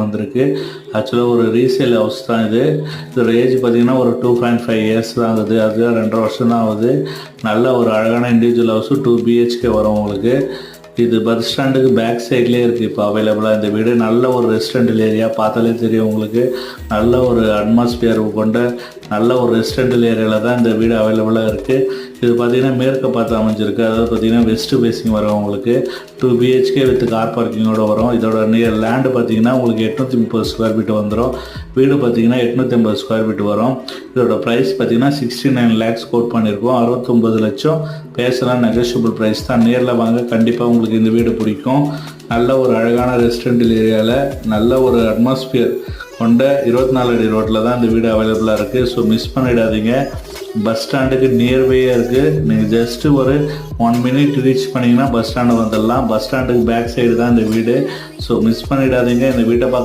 வந்திருக்கு. ஆக்சுவலா ஒரு ரீசேல் ஹவுஸ் தான் இது. இதோட ஏஜ் பார்த்தீங்கன்னா ஒரு 2.5 இயர்ஸ் தான் ஆகுது. அதுதான் 2.5 வருஷம் தான் ஆகுது. நல்ல ஒரு அழகான இண்டிவிஜுவல் ஹவுஸ் 2 BHK வரும் உங்களுக்கு. இது பஸ் ஸ்டாண்டுக்கு பேக் சைட்லேயே இருக்குது இப்போ அவைலபிளாக இந்த வீடு. நல்ல ஒரு ரெசிடென்டல் ஏரியா, பார்த்தாலே தெரியும் உங்களுக்கு. நல்ல ஒரு அட்மாஸ்பியர் கொண்ட நல்ல ஒரு ரெசிடென்டல் ஏரியாவில் தான் இந்த வீடு அவைலபிளாக இருக்குது. இது பார்த்திங்கன்னா மேற்க பார்த்து அமைஞ்சிருக்கு. அதாவது பார்த்திங்கன்னா வெஸ்ட்டு ஃபேஸிங் வரும் உங்களுக்கு. 2 BHK வித் கார் பார்க்கிங்கோடு வரும். இதோட நியர் லேண்டு பார்த்திங்கன்னா உங்களுக்கு 830 ஸ்கொயர் ஃபீட் வந்துடும். வீடு பார்த்திங்கன்னா 850 ஸ்கொயர் ஃபீட் வரும். இதோட ப்ரைஸ் பார்த்திங்கன்னா 69 lakhs கோட் பண்ணியிருக்கோம். 69 லட்சம் பேசலாம், நெகோஷியபிள் ப்ரைஸ் தான். நேரில் வாங்க, கண்டிப்பாக உங்களுக்கு இந்த வீடு பிடிக்கும். நல்ல ஒரு அழகான ரெசிடென்டல் ஏரியாவில் நல்ல ஒரு அட்மாஸ்பியர் கொண்ட 24 அடி ரோட்டில் தான் இந்த வீடு அவைலபிளாக இருக்குது. ஸோ மிஸ் பண்ணிடாதீங்க. பஸ் ஸ்டாண்டுக்கு நியர்பையாக இருக்குது. நீங்கள் ஜஸ்ட்டு ஒரு 1 minute ரீச் பண்ணிங்கன்னா பஸ் ஸ்டாண்டு வந்துடலாம். பஸ் ஸ்டாண்டுக்கு பேக் சைடு தான் இந்த வீடு. ஸோ மிஸ் பண்ணிடாதீங்க. இந்த வீட்டை பார்க்க